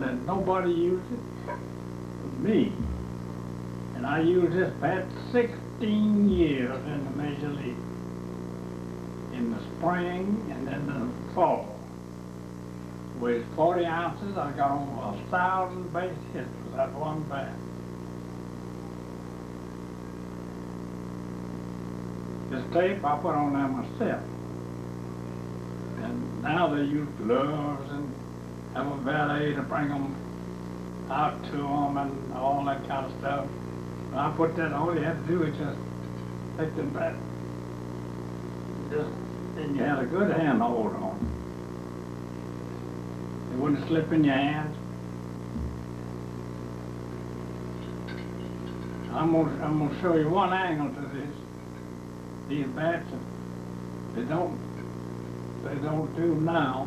that nobody used it but me. And I used this bat 16 years in the Major League. In the spring and in the fall. Weighs 40 ounces. I got over 1,000 base hits with that one bat. This tape I put on there myself. And now they use gloves and have a valet to bring them out to them and all that kind of stuff. When I put that, all you had to do is just take the bat, and you had a good hand hold on it. It wouldn't slip in your hands. I'm gonna show you one angle to this. These bats, they don't do now.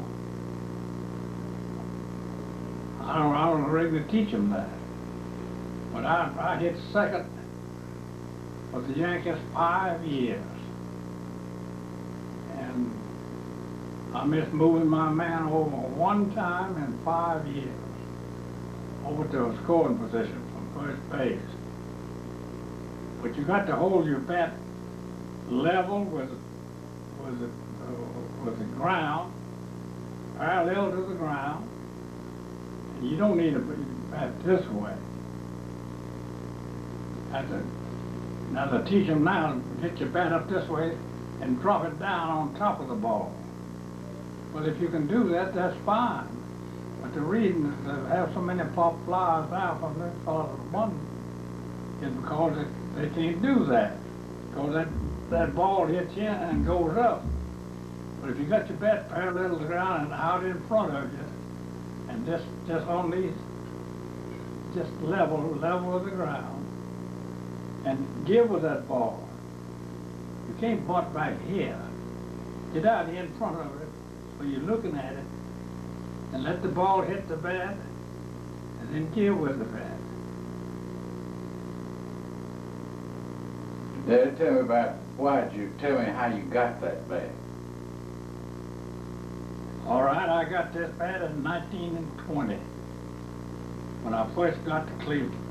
I don't really teach them that. But I hit second with the Yankees 5 years. And I missed moving my man over one time in 5 years, over to a scoring position from first base. But you got to hold your bat level with the ground, parallel to the ground. And you don't need to put your bat this way. Now to teach them now, hit your bat up this way and drop it down on top of the ball. Well, if you can do that, that's fine. But the reason to have so many pop flies out from this part of the button is because they can't do that. Because that ball hits you and goes up. But if you got your bat parallel to the ground and out in front of you, and just on these, just level with the ground, and give with that ball. You can't butt back here. Get out in front of it so you're looking at it, and let the ball hit the bat, and then give with the bat. Daddy, tell me about, why'd you tell me how you got that bat? All right, I got this bat in 1920 when I first got to Cleveland.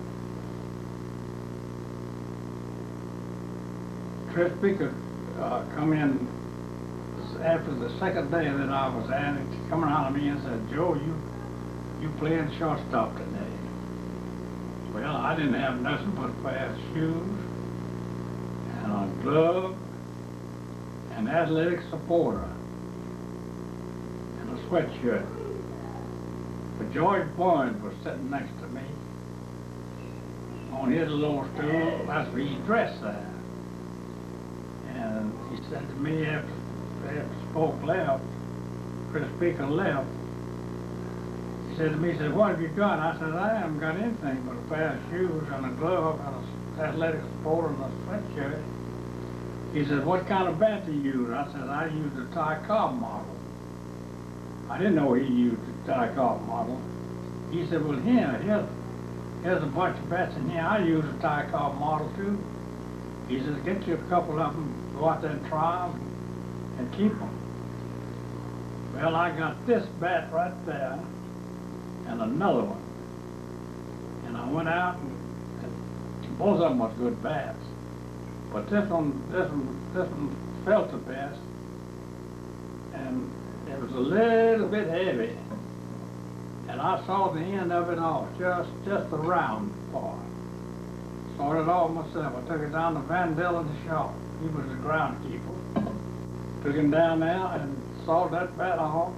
Chris Beaker come in after the second day that I was at it, coming out of me and said, "Joe, you playing shortstop today." Well, I didn't have nothing but fast shoes and a glove and athletic supporter and a sweatshirt. But George Boyne was sitting next to me on his little stool. That's where he dressed there. And he said to me after Spoke left, Chris Beaker left, he said to me, he said, "What have you got?" I said, "I haven't got anything but a pair of shoes and a glove and an athletic supporter and a sweatshirt." He said, "What kind of bat do you use?" I said, "I use the Ty Cobb model." I didn't know he used the Ty Cobb model. He said, "Well, here's a bunch of bats in here. I use the Ty Cobb model too." He says, "Get you a couple of them, go out there and try them and keep them." Well, I got this bat right there and another one. And I went out and both of them was good bats. But this one felt the best. And it was a little bit heavy. And I saw the end of it off, just the round part. Sawed it off myself. I took it down to Van Dillen's shop. He was the groundskeeper. Took him down there and sawed that bat off,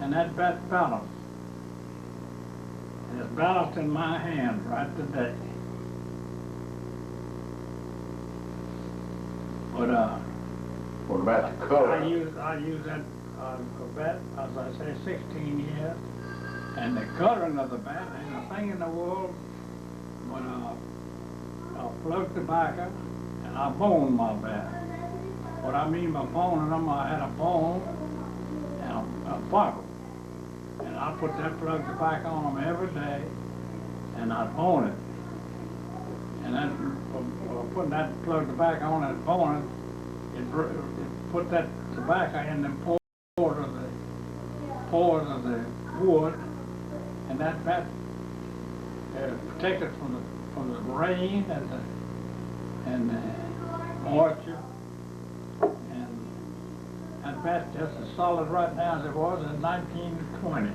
and that bat balanced. And it's balanced in my hand right today. But What about the color? I use that bat, as I say, 16 years, and the coloring of the bat ain't a thing in the world but I plug tobacco and I bone my bat. What I mean by boning them, I had a bone and a bottle, and I put that plug tobacco on them every day, and I bone it. And then putting that plug tobacco on and boning it put that tobacco in the pores of the wood, and and that bat protected from the rain and moisture, and that bat's just as solid right now as it was in 1920.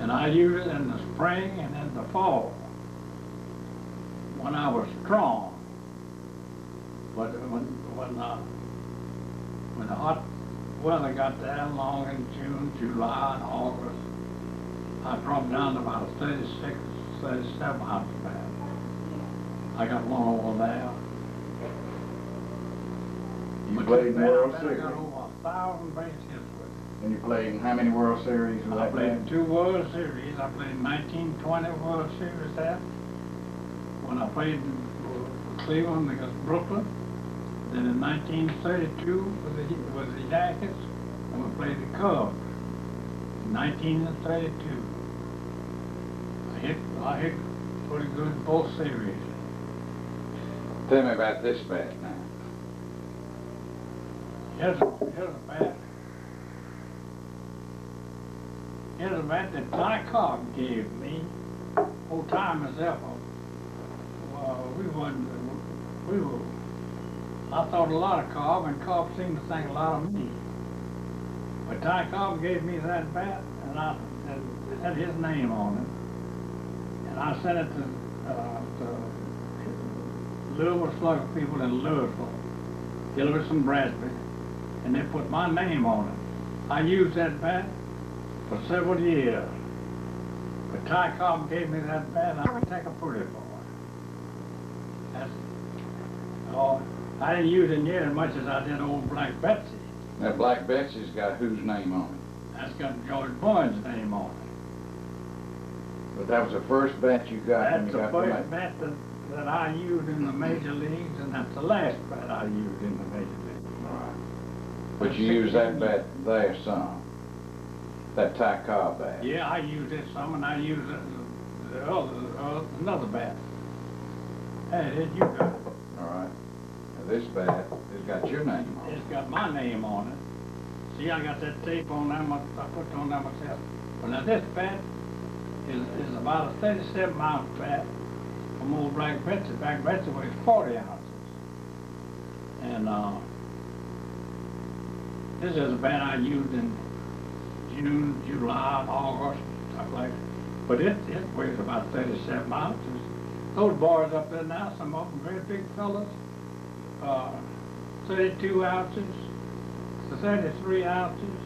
And I use it in the spring and in the fall when I was strong. But when the hot weather got there along in June, July, and August, I dropped down to about 36, 37 ounce bat. I got one over there. You played in World I Series? got over 1,000 base hits with it. And you played in how many World Series with I that played bat? 2 World Series. I played 1920 World Series there. When I played in Cleveland against Brooklyn. Then in 1932 with the Yankees, and we played the Cubs. In 1932. I hit pretty good in both series. Tell me about this bat now. Here's a bat. Here's a bat that Ty Cobb gave me. Old time as ever. I thought a lot of Cobb, and Cobb seemed to think a lot of me. But Ty Cobb gave me that bat, and it had his name on it. And I sent it to Louisville Slugger people in Louisville, Hillers and Bradley, and they put my name on it. I used that bat for several years. But Ty Cobb gave me that bat, and I would take a pretty for it. That's all. I didn't use it near as much as I did old Black Betsy. Now, Black Betsy's got whose name on it? That's got George Boyd's name on it. But that was the first bat you got when That's you the got the first bat. bat that I used in the major leagues, and that's the last bat I used in the major leagues. Right. But you used that bat there some. That Ty Cobb bat. Yeah, I used it some, and I used another bat. Hey, there you go. All right. Now this bat has got your name on it. It's got my name on it. See, I got that tape on there, I put it on there myself. Well, now this bat is about a 37 ounce bat from old Black Betsy. Black Betsy weighs 40 ounces. And this is a bat I used in June, July, August, stuff like that. But it weighs about 37 ounces. Those boys up there now, some of them very big fellas, 32 ounces to 33 ounces.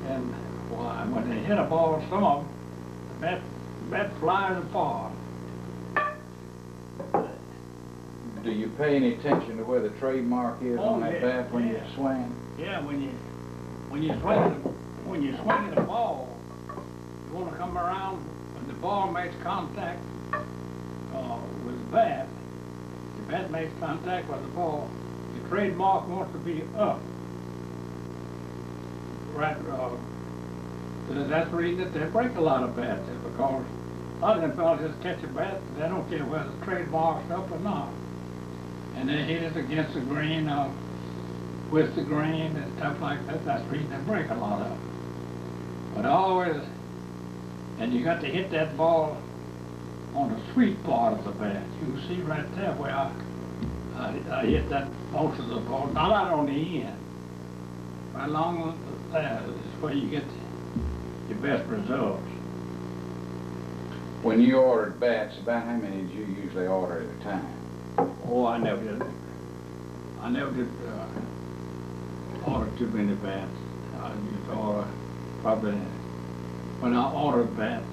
And why, when they hit a ball, some of them, the bat flies apart. Do you pay any attention to where the trademark is on that bat when you swing? Yeah, when you swing the ball, you want to come around when the ball makes contact with the bat. The bat makes contact with the ball. The trademark wants to be up. Right. That's the reason that they break a lot of bats, is because a lot of them fellas just catch a bat. They don't care whether the trademark's up or not, and they hit it against the green, with the green and stuff like that. That's the reason they break a lot of them. But always, and you got to hit that ball on the sweet part of the bat. You can see right there where I hit that most of the ball, not out on the end. Right along there is where you get your best results. When you ordered bats, about how many did you usually order at a time? Oh, I never did order too many bats. I used to order probably, when I ordered bats,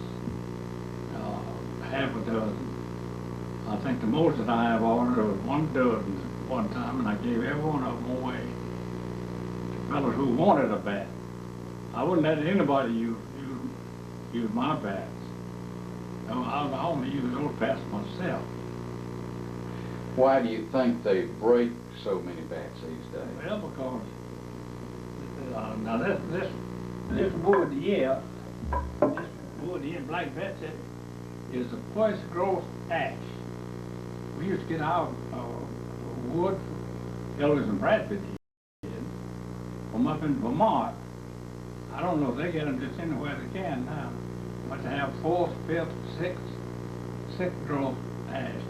half a dozen. I think the most that I have ordered was 1 dozen at one time, and I gave every one of them away to fellows who wanted a bat. I wouldn't let anybody use my bats. No, I only use those bats myself. Why do you think they break so many bats these days? Well, because now this wood here, Black Betsy, is the first growth ash. We used to get our wood, Elders and Bradford did, from up in Vermont. I don't know, they get them just anywhere they can now. But they have fourth, fifth, sixth growth ash.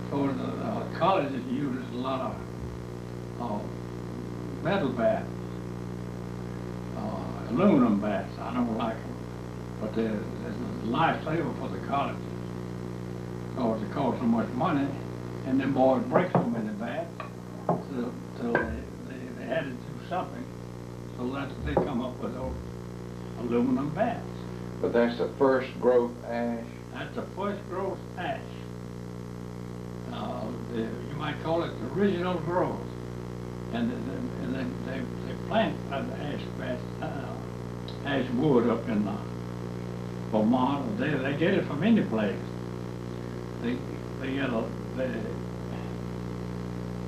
So the colleges use a lot of metal bats, aluminum bats. I don't like them, but they're a lifesaver for the colleges. Because it costs so much money, and them boys break so many bats, so they had to do something. So that's they come up with those aluminum bats. But that's the first growth ash? That's the first growth ash. You might call it the original growth. And they plant ash wood up in Vermont. They get it from any place. They get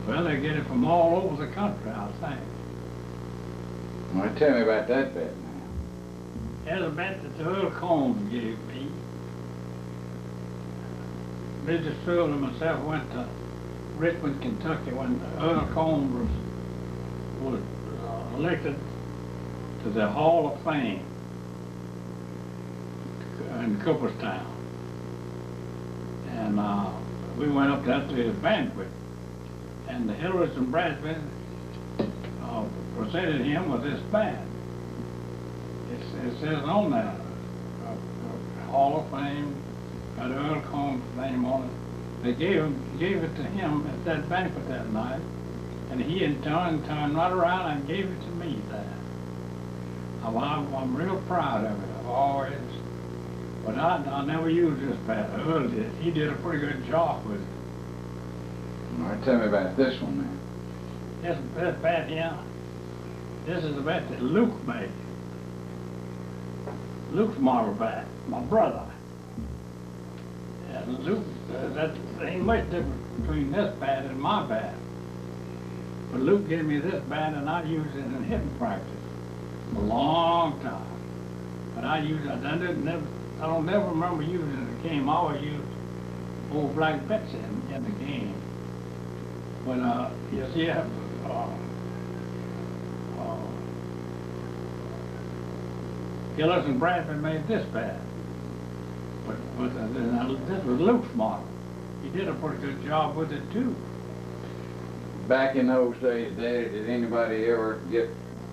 they get it from all over the country, I think. Well, tell me about that bat now. There's a bat that Earl Combs gave me. Mr. Sewell and myself went to Richmond, Kentucky when Earl Combs was elected to the Hall of Fame in Cooperstown. And we went up there to his banquet. And the Hillers and Bradford presented him with this bat. It says on that, Hall of Fame, got Earl Combs' name on it. They gave it to him at that banquet that night, and he in turn turned right around and gave it to me there. I'm real proud of it. I've always, but I never used this bat. Earl did. He did a pretty good job with it. All right, tell me about this one then. This bat here, this is the bat that Luke made. Luke's model bat, my brother. And Luke, there ain't much difference between this bat and my bat. But Luke gave me this bat and I used it in hitting practice for a long time. But I don't never remember using it in the game. I always used old black bets in the game. But you see, Gillis and Bradford made this bat. But this was Luke's model. He did a pretty good job with it too. Back in those days, Daddy, did anybody ever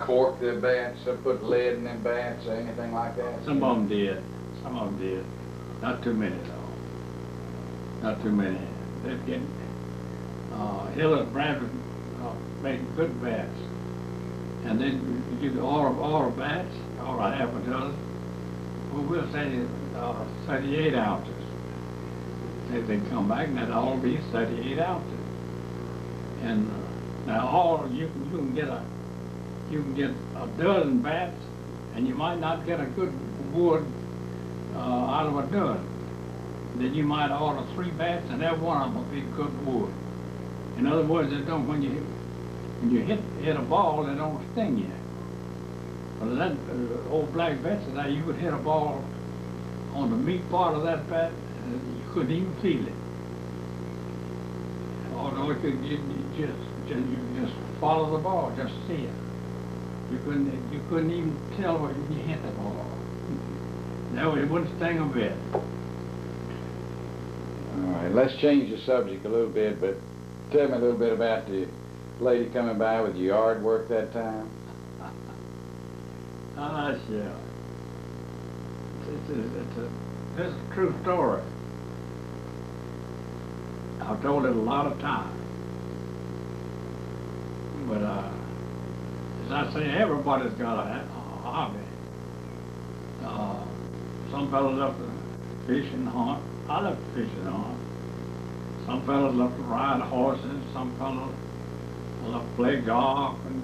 cork their bats or put lead in their bats or anything like that? Some of them did. Some of them did. Not too many though. Not too many. They're getting. Hill and Bradford made good bats. And then you get all the bats, or a half a dozen. Well, we'll say 38 ounces. They come back and that'll all be 38 ounces. And now you can get a dozen bats, and you might not get a good wood out of a dozen. Then you might order 3 bats, and every one of them will be good wood. In other words, it don't when you hit a ball, it don't sting you. But that old black bat said you could hit a ball on the meat part of that bat, you couldn't even feel it. Although you just follow the ball, just see it. You couldn't even tell where you hit the ball. No, it wouldn't sting a bit. All right, let's change the subject a little bit, but tell me a little bit about the lady coming by with your yard work that time. Sure. This is a true story. I've told it a lot of times. But as I say, everybody's got a hobby. Some fellas love to fish and hunt. I love to fish and hunt. Some fellas love to ride horses. Some fellas love to play golf and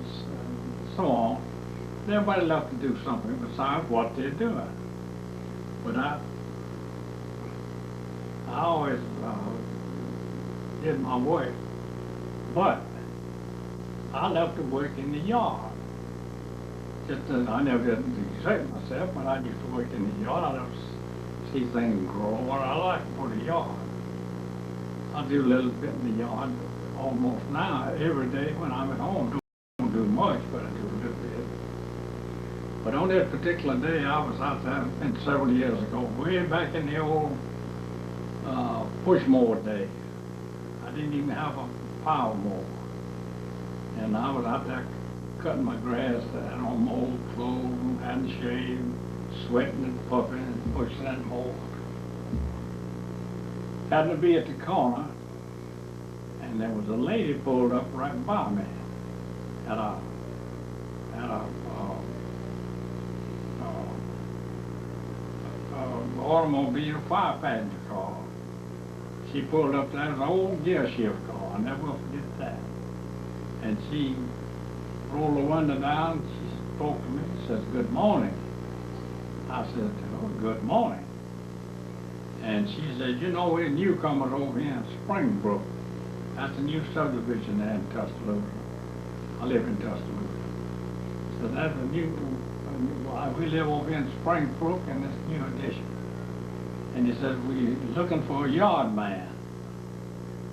so on. Everybody loves to do something besides what they're doing. But I always did my work. But I love to work in the yard. I never did exert myself, but I used to work in the yard. I love to see things grow, and I like for the yard. I do a little bit in the yard almost now, every day when I'm at home. Don't do much, but I do a little bit. But on that particular day, I was out there, and several years ago, way back in the old push mower day. I didn't even have a power mower. And I was out there cutting my grass on my old clothes, hadn't shaved, sweating and puffing and pushing that mower. Happened to be at the corner, and there was a lady pulled up right by me at a automobile fire passenger car. She pulled up there, it was an old gear shift car, I never will forget that. And she rolled the window down, she spoke to me, says, "Good morning." I said, "Oh, good morning." And she said, "You know, we're newcomers over here in Springbrook. That's a new subdivision there in Tuscaloosa. I live in Tuscaloosa. So that's a new, we live over here in Springbrook in this new addition." And he said, "We're looking for a yard man."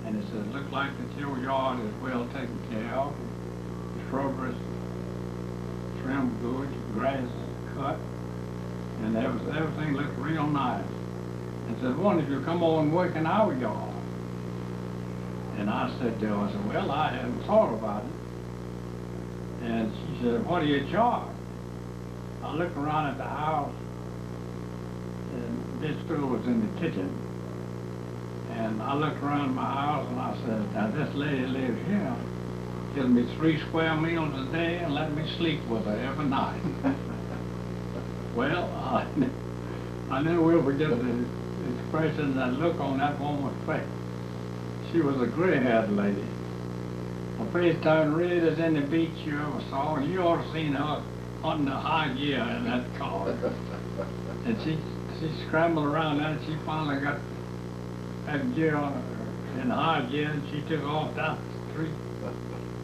And he said, "Look like that your yard is well taken care of. The shrubbery's trimmed good, the grass is cut, and everything looked real nice." And said, "Wonder if you come over and work in our yard." And I said to her, I said, "Well, I hadn't thought about it." And she said, "What do you charge?" I looked around at the house, and this stool was in the kitchen. And I looked around my house and I said, "Now this lady lives here, gives me 3 square meals a day and let me sleep with her every night." Well, I never will forget the expression, that look on that woman's face. She was a gray-haired lady. Her face turned red as any beach you ever saw, and you ought to seen her on the high gear in that car. And she scrambled around that, and she finally got that gear in high gear, and she took off down the street.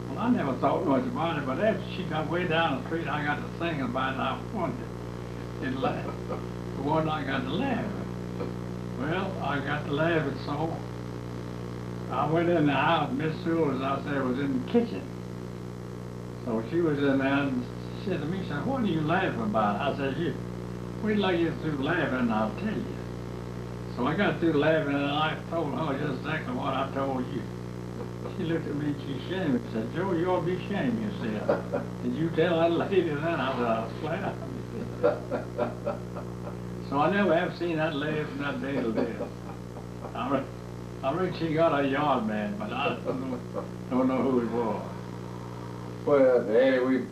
Well, I never thought much about it, but after she got way down the street, I got to thinking about it, and I wondered. The one I got to laugh. Well, I got to laughing, so I went in the house. Miss Sewell, as I said, was in the kitchen. So she was in there, and she said to me, she said, "What are you laughing about?" I said, "Wait till I get through laughing, and I'll tell you." So I got through laughing, and I told her just exactly what I told you. She looked at me, and she shamed me. She said, "Joe, you ought to be ashamed of yourself. Did you tell that lady that?" I said, "I swear." So I never have seen that lady from that day to day. I reckon she got a yard man, but I don't know who it was. Well, Daddy, we've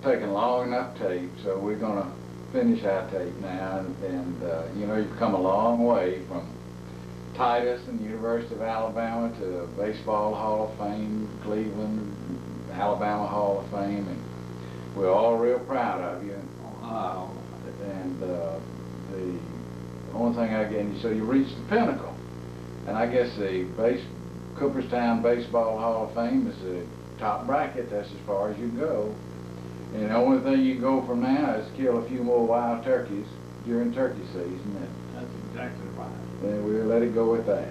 taken long enough tape, so we're going to finish our tape now. And you know, you've come a long way from Titus and University of Alabama to Baseball Hall of Fame, Cleveland, Alabama Hall of Fame, and we're all real proud of you. Wow. And the only thing I get, so you reached the pinnacle. And I guess the Cooperstown Baseball Hall of Fame is the top bracket. That's as far as you go. And the only thing you can go from now is kill a few more wild turkeys during turkey season. That's exactly right. Then we'll let it go with that.